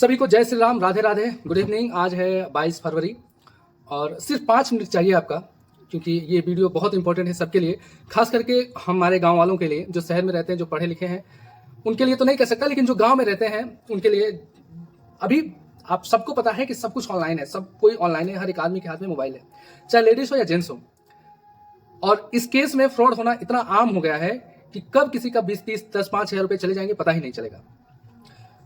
सभी को जय श्री राम, राधे राधे, गुड इवनिंग। आज है 22 फरवरी और सिर्फ 5 मिनट चाहिए आपका, क्योंकि ये वीडियो बहुत इंपॉर्टेंट है सबके लिए, खास करके हमारे गांव वालों के लिए, जो शहर में रहते हैं, जो पढ़े लिखे हैं। उनके लिए तो नहीं कह सकता, लेकिन जो गांव में रहते हैं उनके लिए। अभी आप सबको पता है कि सब कुछ ऑनलाइन है, सब कोई ऑनलाइन है, हर एक आदमी के हाथ में मोबाइल है, चाहे लेडीज हो या जेंट्स हो। और इस केस में फ्रॉड होना इतना आम हो गया है कि कब किसी का 20-30, 10-5 हज़ार रुपये चले जाएंगे पता ही नहीं चलेगा।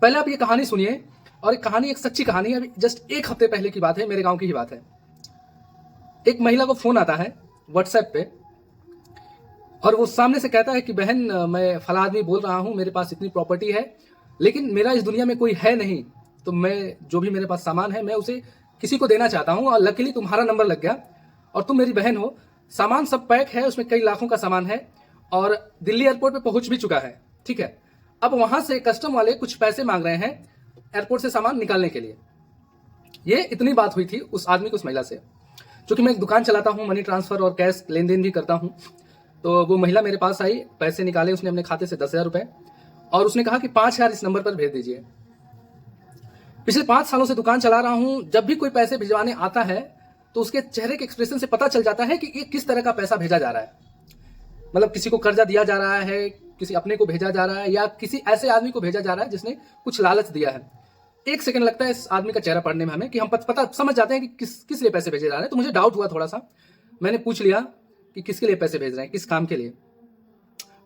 पहले आप ये कहानी सुनिए, और एक कहानी, एक सच्ची कहानी है। अभी जस्ट 1 हफ्ते पहले की बात है, मेरे गांव की ही बात है। एक महिला को फोन आता है व्हाट्सएप पे, और वो सामने से कहता है कि बहन, मैं फला आदमी बोल रहा हूँ, मेरे पास इतनी प्रॉपर्टी है, लेकिन मेरा इस दुनिया में कोई है नहीं, तो मैं जो भी मेरे पास सामान है मैं उसे किसी को देना चाहता हूँ, और लकीली तुम्हारा नंबर लग गया और तुम मेरी बहन हो। सामान सब पैक है, उसमें कई लाखों का सामान है, और दिल्ली एयरपोर्ट पे पहुंच भी चुका है। ठीक है, अब वहां से कस्टम वाले कुछ पैसे मांग रहे हैं एयरपोर्ट से सामान निकालने के लिए। ये इतनी बात हुई थी उस आदमी को, उस महिला से। क्योंकि मैं एक दुकान चलाता हूँ, मनी ट्रांसफर और कैश लेन देन भी करता हूँ, तो वो महिला मेरे पास आई, पैसे निकाले उसने अपने खाते से 10,000 रुपए, और उसने कहा कि 5,000 इस नंबर पर भेज दीजिए। पिछले 5 सालों से दुकान चला रहा हूँ, जब भी कोई पैसे भिजवाने आता है तो उसके चेहरे के एक्सप्रेशन से पता चल जाता है कि ये किस तरह का पैसा भेजा जा रहा है। मतलब किसी को कर्जा दिया जा रहा है, किसी अपने को भेजा जा रहा है, या किसी ऐसे आदमी को भेजा जा रहा है जिसने कुछ लालच दिया है। 1 सेकंड लगता है इस आदमी का चेहरा पढ़ने में हमें, कि हम पता समझ जाते हैं कि किस लिए पैसे भेजे जा रहे हैं। तो मुझे डाउट हुआ थोड़ा सा, मैंने पूछ लिया कि किसके लिए पैसे भेज रहे हैं, किस काम के लिए।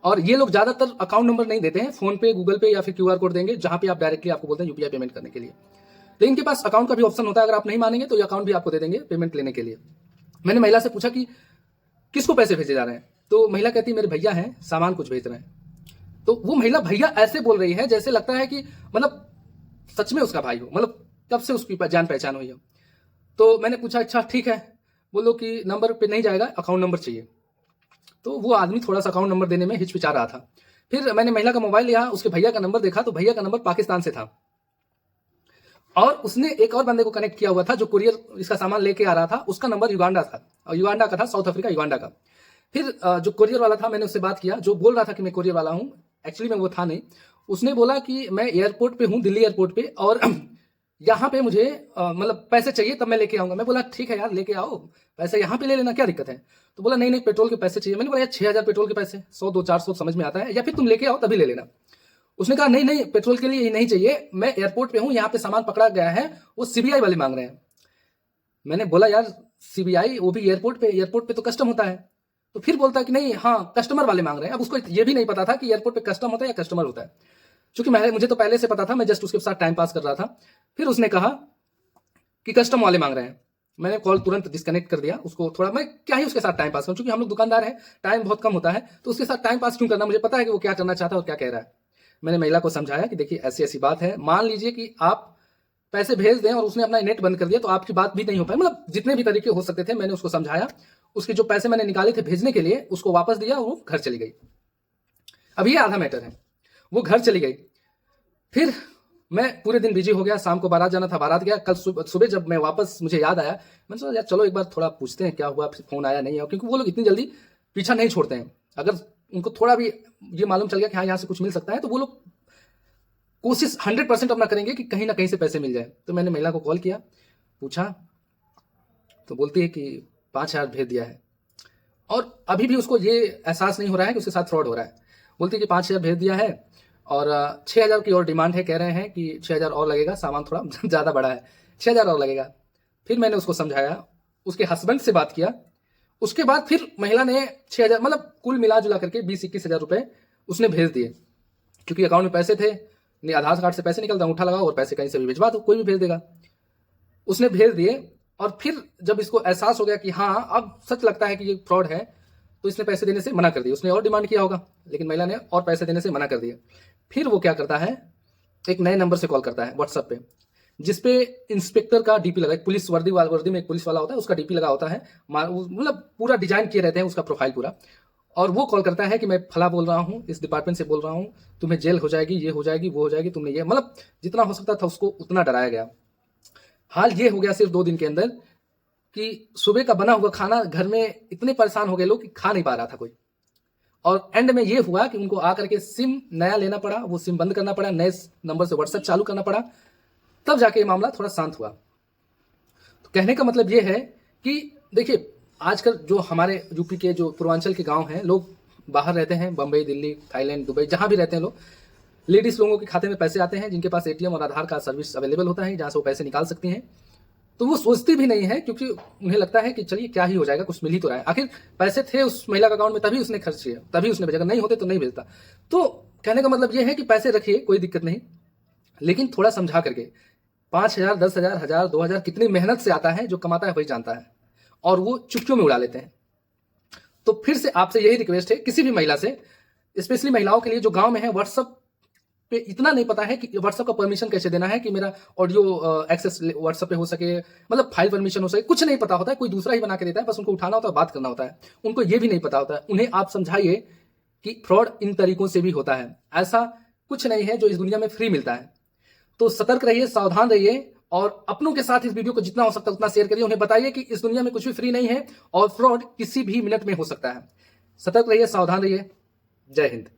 और ये लोग ज्यादातर अकाउंट नंबर नहीं देते हैं, फोन पे, गूगल पे या फिर QR कोड देंगे, जहां पे आप डायरेक्टली आपको बोलते हैं UPI पेमेंट करने के लिए। लेकिन इनके पास अकाउंट का भी ऑप्शन होता है, अगर आप नहीं मानेंगे तो ये अकाउंट भी आपको दे देंगे पेमेंट लेने के लिए। मैंने महिला से पूछा कि किसको पैसे भेजे जा रहे हैं, तो महिला कहती है मेरे भैया हैं, सामान कुछ भेज रहे हैं। तो वो महिला भैया ऐसे बोल रही है जैसे लगता है कि मतलब सच में उसका भाई हो, मतलब कब से उसकी जान पहचान हुई हो। तो मैंने पूछा अच्छा ठीक है, बोलो कि नंबर पे नहीं जाएगा, अकाउंट नंबर चाहिए। तो वो आदमी थोड़ा सा अकाउंट नंबर देने में हिचकिचा रहा था। फिर मैंने महिला का मोबाइल लिया, उसके भैया का नंबर देखा, तो भैया का नंबर पाकिस्तान से था, और उसने एक और बंदे को कनेक्ट किया हुआ था जो कुरियर इसका सामान लेके आ रहा था, उसका नंबर युगांडा था, और युगांडा का था, साउथ अफ्रीका, युगांडा का। फिर जो कुरियर वाला था, मैंने उससे बात किया, जो बोल रहा था कि मैं कुरियर वाला हूँ, एक्चुअली में वो था नहीं। उसने बोला कि मैं एयरपोर्ट पे हूँ, दिल्ली एयरपोर्ट पे, और यहाँ पे मुझे मतलब पैसे चाहिए, तब मैं लेके आऊंगा। मैं बोला ठीक है यार, लेके आओ, पैसे यहाँ पे ले लेना, क्या दिक्कत है। तो बोला नहीं नहीं, पेट्रोल के पैसे चाहिए। मैंने बोला यार 6,000 पेट्रोल के पैसे, 100-200-400 समझ में आता है, या फिर तुम लेके आओ तभी ले लेना। उसने कहा नहीं नहीं, पेट्रोल के लिए नहीं चाहिए, मैं एयरपोर्ट पे हूँ, यहाँ पे सामान पकड़ा गया है, वो CBI वाले मांग रहे हैं। मैंने बोला यार CBI, वो भी एयरपोर्ट पे तो कस्टम होता है। तो फिर बोलता है कि नहीं, हाँ कस्टमर वाले मांग रहे हैं। अब उसको ये भी नहीं पता था कि एयरपोर्ट पे कस्टम होता है या कस्टमर होता है, क्योंकि मुझे तो पहले से पता था, मैं जस्ट उसके साथ टाइम पास कर रहा था। फिर उसने कहा कि कस्टम वाले मांग रहे हैं। मैंने कॉल तुरंत डिस्कनेक्ट कर दिया उसको। थोड़ा मैं क्या ही उसके साथ टाइम पास करूं, क्योंकि हम लोग दुकानदार हैं, टाइम बहुत कम होता है, तो उसके साथ टाइम पास क्यों करना, मुझे पता है कि वो क्या करना चाहता है और क्या कह रहा है। मैंने महिला को समझाया कि देखिए ऐसी ऐसी बात है, मान लीजिए कि आप पैसे भेज दें और उसने अपना नेट बंद कर दिया, तो आपकी बात भी नहीं हो पाई। मतलब जितने भी तरीके हो सकते थे मैंने उसको समझाया। उसके जो पैसे मैंने निकाले थे भेजने के लिए, उसको वापस दिया, वो घर चली गई। अब ये आधा मैटर है, वो घर चली गई। फिर मैं पूरे दिन बिजी हो गया, शाम को बारात जाना था, बारात गया। कल सुबह जब मैं वापस, मुझे याद आया, मैंने सोचा यार चलो एक बार थोड़ा पूछते हैं क्या हुआ, फिर फोन आया नहीं है, क्योंकि वो लोग इतनी जल्दी पीछा नहीं छोड़ते हैं। अगर उनको थोड़ा भी ये मालूम चल गया कि हाँ यहाँ से कुछ मिल सकता है, तो वो लोग कोशिश 100% अपना करेंगे कि कहीं ना कहीं से पैसे मिल जाए। तो मैंने महिला को कॉल किया, पूछा, तो बोलती है कि 5,000 भेज दिया है, और अभी भी उसको ये एहसास नहीं हो रहा है कि उसके साथ फ्रॉड हो रहा है। बोलती है कि 5,000 भेज दिया है, और 6,000 की और डिमांड है, कह रहे हैं कि 6,000 और लगेगा, सामान थोड़ा ज़्यादा बड़ा है, 6,000 और लगेगा। फिर मैंने उसको समझाया, उसके हस्बैंड से बात किया। उसके बाद फिर महिला ने 6,000, मतलब कुल मिला जुला करके 20-21 हज़ार रुपये उसने भेज दिए, क्योंकि अकाउंट में पैसे थे। नहीं, आधार कार्ड से पैसे निकलता, अंगूठा लगाओ और पैसे कहीं से भी भिजवा दो, कोई भी भेज देगा। उसने भेज दिए, और फिर जब इसको एहसास हो गया कि हाँ अब सच लगता है कि ये फ्रॉड है, तो इसने पैसे देने से मना कर दिया। उसने और डिमांड किया होगा, लेकिन महिला ने और पैसे देने से मना कर दिया। फिर वो क्या करता है, एक नए नंबर से कॉल करता है व्हाट्सएप पे, जिसपे इंस्पेक्टर का DP लगा, पुलिस वर्दी में एक पुलिस वाला होता है, उसका DP लगा होता है, मतलब पूरा डिजाइन किए रहते हैं उसका प्रोफाइल पूरा। और वो कॉल करता है कि मैं फला बोल रहा हूँ, इस डिपार्टमेंट से बोल रहा हूँ, तुम्हें जेल हो जाएगी, ये हो जाएगी, वो हो जाएगी, तुमने ये, मतलब जितना हो सकता था उसको उतना डराया गया। हाल ये हो गया सिर्फ 2 दिन के अंदर कि सुबह का बना हुआ खाना घर में इतने परेशान हो गए लोग कि खा नहीं पा रहा था कोई। और एंड में ये हुआ कि उनको आकर के सिम नया लेना पड़ा, वो सिम बंद करना पड़ा, नए नंबर से व्हाट्सएप चालू करना पड़ा। तब जाके ये मामला थोड़ा शांत हुआ। तो कहने का मतलब ये है कि देखिए, आजकल जो हमारे यूपी के जो पूर्वांचल के गांव हैं, लोग बाहर रहते हैं, बम्बई, दिल्ली, थाईलैंड, दुबई, जहां भी रहते हैं लोग, लेडीज लोगों के खाते में पैसे आते हैं जिनके पास एटीएम और आधार कार्ड सर्विस अवेलेबल होता है, जहां से वो पैसे निकाल सकती हैं। तो वो सोचती भी नहीं है, क्योंकि उन्हें लगता है कि चलिए क्या ही हो जाएगा, कुछ मिल ही तो रहा है। आखिर पैसे थे उस महिला के अकाउंट में, तभी उसने खर्च किया, तभी उसने भेजा, अगर नहीं होते तो नहीं भेजता। तो कहने का मतलब ये है कि पैसे रखिए, कोई दिक्कत नहीं, लेकिन थोड़ा समझा करके। 5,000, 10,000, 1,000, 2,000 कितनी मेहनत से आता है, जो कमाता है वही जानता है, और वो चुटकियों में उड़ा लेते हैं। तो फिर से आपसे यही रिक्वेस्ट है, किसी भी महिला से, स्पेशली महिलाओं के लिए जो गांव में है, व्हाट्सएप पे इतना नहीं पता है कि व्हाट्सएप का परमिशन कैसे देना है, कि मेरा ऑडियो एक्सेस व्हाट्सएप पे हो सके, मतलब फाइल परमिशन हो सके, कुछ नहीं पता होता है, कोई दूसरा ही बना के देता है, बस उनको उठाना होता है, बात करना होता है। उनको ये भी नहीं पता होता है। उन्हें आप समझाइए कि फ्रॉड इन तरीकों से भी होता है, ऐसा कुछ नहीं है जो इस दुनिया में फ्री मिलता है। तो सतर्क रहिए, सावधान रहिए, और अपनों के साथ इस वीडियो को जितना हो सकता है उतना शेयर करिए। उन्हें बताइए कि इस दुनिया में कुछ भी फ्री नहीं है और फ्रॉड किसी भी मिनट में हो सकता है। सतर्क रहिए, सावधान रहिए। जय हिंद।